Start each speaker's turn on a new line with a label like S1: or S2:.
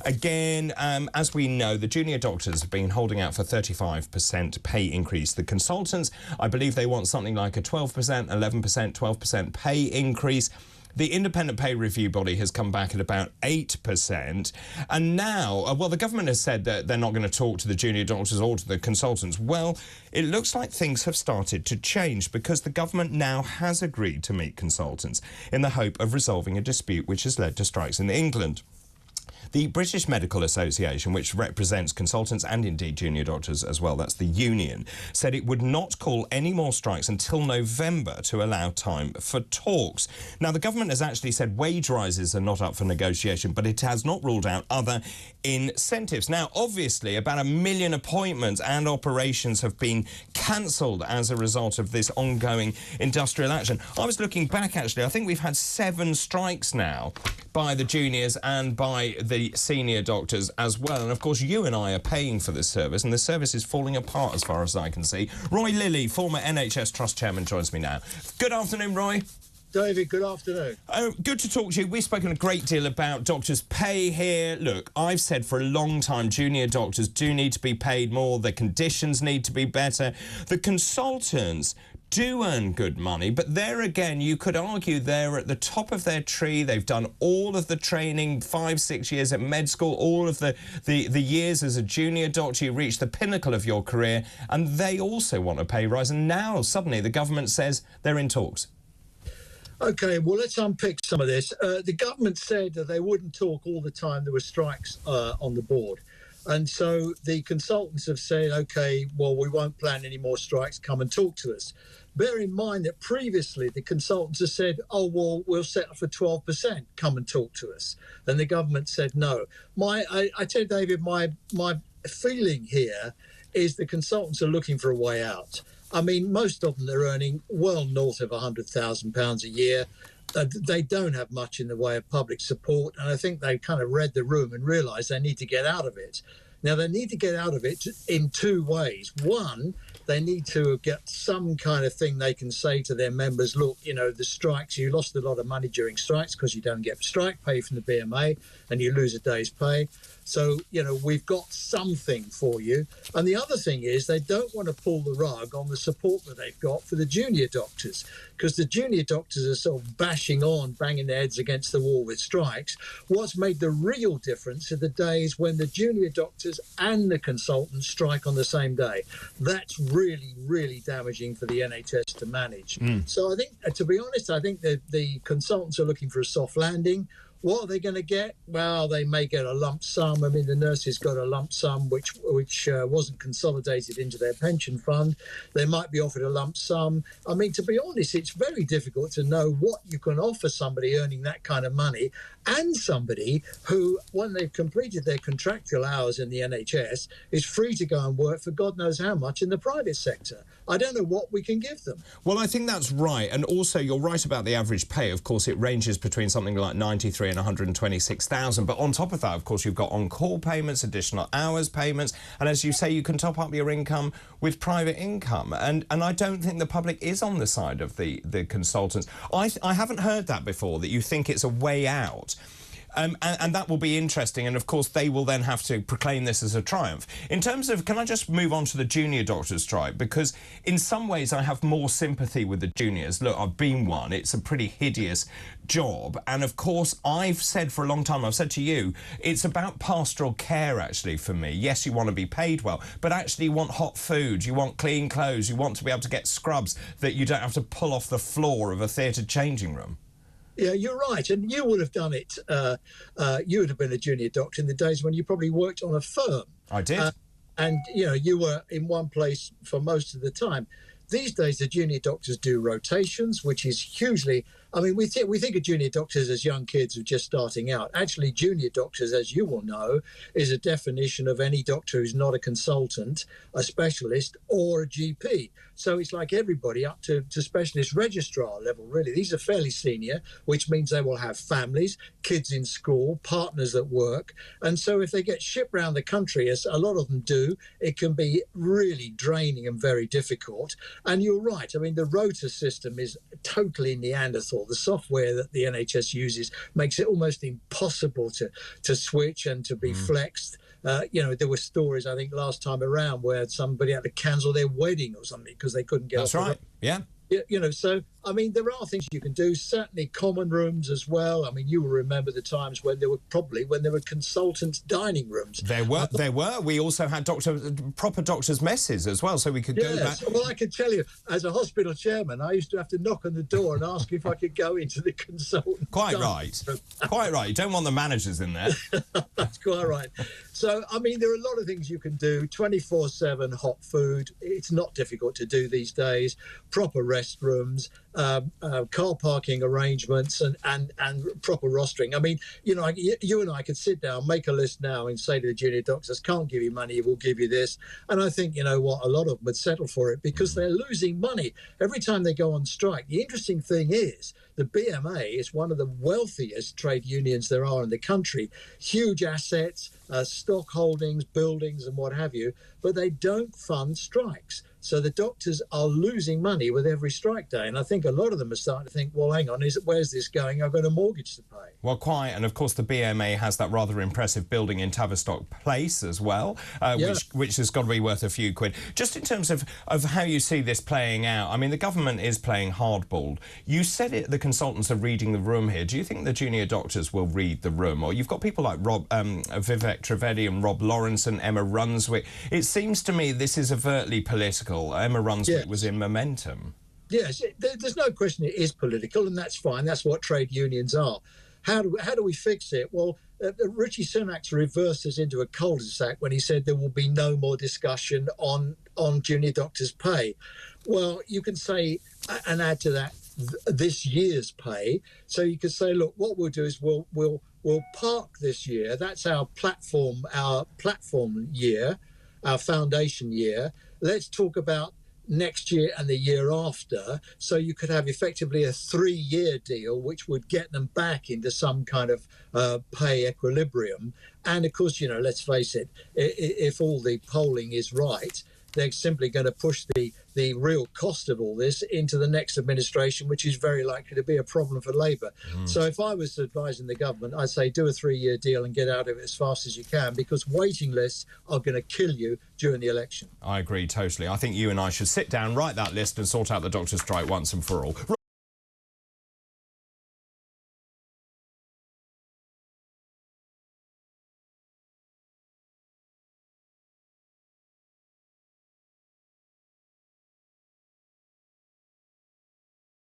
S1: Again, as we know, the junior doctors have been holding out for 35% pay increase. The consultants, I believe they want something like a 12%, 11%, 12% pay increase. The independent pay review body has come back at about 8%. And now, well, the government has said that they're not going to talk to the junior doctors or to the consultants. Well, it looks like things have started to change because the government now has agreed to meet consultants in the hope of resolving a dispute which has led to strikes in England. The British Medical Association, which represents consultants and indeed junior doctors as well, that's the union, said it would not call any more strikes until November to allow time for talks. Now, the government has actually said wage rises are not up for negotiation, but it has not ruled out other incentives. Now, obviously, about 1 million appointments and operations have been cancelled as a result of this ongoing industrial action. I was looking back, actually, I think we've had 7 strikes now by the juniors and by the senior doctors as well. And, of course, you and I are paying for this service, and the service is falling apart as far as I can see. Roy Lilley, former NHS Trust Chairman, joins me now. Good afternoon, Roy.
S2: David, good afternoon.
S1: Good to talk to you. We've spoken a great deal about doctors' pay here. Look, I've said for a long time junior doctors do need to be paid more. The conditions need to be better. The consultants do earn good money, but there again, you could argue they're at the top of their tree. They've done all of the training, 5-6 years at med school, all of the years as a junior doctor. You reach the pinnacle of your career, and they also want a pay rise. And now suddenly the government says they're in talks.
S2: OK, well, let's unpick some of this. The government said that they wouldn't talk all the time there were strikes on the board. And so the consultants have said, OK, well, we won't plan any more strikes. Come and talk to us. Bear in mind that previously the consultants have said, oh, well, we'll settle for 12%. Come and talk to us. And the government said no. I tell you, David, my feeling here is the consultants are looking for a way out. I mean, most of them are earning well north of £100,000 a year. They don't have much in the way of public support, and I think they kind of read the room and realised they need to get out of it. Now, they need to get out of it in 2 ways. One, they need to get some kind of thing they can say to their members, look, you know, the strikes, you lost a lot of money during strikes because you don't get strike pay from the BMA and you lose a day's pay. So, you know, we've got something for you. And the other thing is they don't want to pull the rug on the support that they've got for the junior doctors, because the junior doctors are sort of banging their heads against the wall with strikes. What's made the real difference are the days when the junior doctors and the consultants strike on the same day. That's really, really damaging for the NHS to manage. So I think, to be honest, I think that the consultants are looking for a soft landing. What are they going to get? Well, they may get a lump sum. I mean, the nurses got a lump sum which wasn't consolidated into their pension fund. They might be offered a lump sum. I mean, to be honest, it's very difficult to know what you can offer somebody earning that kind of money, and somebody who, when they've completed their contractual hours in the NHS, is free to go and work for God knows how much in the private sector. I don't know what we can give them.
S1: Well, I think that's right. And also, you're right about the average pay. Of course, it ranges between something like 93 and 126,000. But on top of that, of course, you've got on-call payments, additional hours payments. And as you say, you can top up your income with private income. And I don't think the public is on the side of the consultants. I haven't heard that before, that you think it's a way out. And that will be interesting, and of course they will then have to proclaim this as a triumph. In terms of, can I just move on to the junior doctors' strike, because in some ways I have more sympathy with the juniors. Look, I've been one. It's a pretty hideous job, and of course I've said for a long time, I've said to you, it's about pastoral care actually for me. Yes, you want to be paid well, but actually you want hot food, you want clean clothes, you want to be able to get scrubs that you don't have to pull off the floor of a theatre changing room.
S2: Yeah, you're right. And you would have done it. You would have been a junior doctor in the days when you probably worked on a firm.
S1: I did.
S2: And, you know, you were in one place for most of the time. These days, the junior doctors do rotations, which is hugely... I mean, we think of junior doctors as young kids who are just starting out. Actually, junior doctors, as you will know, is a definition of any doctor who's not a consultant, a specialist, or a GP. So it's like everybody up to specialist registrar level, really. These are fairly senior, which means they will have families, kids in school, partners at work. And so if they get shipped around the country, as a lot of them do, it can be really draining and very difficult. And you're right. I mean, the rota system is totally Neanderthal. impossible. The software that the NHS uses makes it almost impossible to switch and to be flexed. There were stories, I think, last time around where somebody had to cancel their wedding or something because they couldn't get off.
S1: That's right, yeah.
S2: So, I mean, there are things you can do, certainly common rooms as well. I mean, you will remember the times when there were consultants' dining rooms.
S1: There were. We also had proper doctors' messes as well, so we could go back.
S2: Well, I can tell you, as a hospital chairman, I used to have to knock on the door and ask if I could go into the consultant.
S1: Quite right. Quite right. You don't want the managers in there.
S2: That's quite right. So, I mean, there are a lot of things you can do. 24/7 hot food. It's not difficult to do these days. Proper restrooms, car parking arrangements, and proper rostering. I mean, you and I could sit down, make a list now, and say to the junior doctors, "Can't give you money, we'll give you this." And I think, you know what, a lot of them would settle for it because they're losing money every time they go on strike. The interesting thing is, the BMA is one of the wealthiest trade unions there are in the country. Huge assets, stock holdings, buildings, and what have you, but they don't fund strikes. So the doctors are losing money with every strike day. And I think a lot of them are starting to think, well, hang on, where's this going? I've got a mortgage to pay.
S1: Well, quite. And, of course, the BMA has that rather impressive building in Tavistock Place as well, which has got to be worth a few quid. Just in terms of how you see this playing out, I mean, the government is playing hardball. You said the consultants are reading the room here. Do you think the junior doctors will read the room? Or you've got people like Vivek Trivedi and Rob Lawrence and Emma Runswick. It seems to me this is overtly political. Emma Runswick was in Momentum.
S2: Yes, there's no question it is political, and that's fine. That's what trade unions are. How do we fix it? Well, Rishi Sunak reversed us into a cul-de-sac when he said there will be no more discussion on junior doctors' pay. Well, you can say and add to that this year's pay. So you could say, look, what we'll do is we'll park this year. That's our platform year, our foundation year. Let's talk about next year and the year after. So you could have effectively a 3-year deal, which would get them back into some kind of pay equilibrium. And of course, let's face it, if all the polling is right, they're simply going to push the real cost of all this into the next administration, which is very likely to be a problem for Labour. So if I was advising the government, I'd say do a 3-year deal and get out of it as fast as you can, because waiting lists are going to kill you during the election.
S1: I agree totally. I think you and I should sit down, write that list and sort out the doctor's strike once and for all.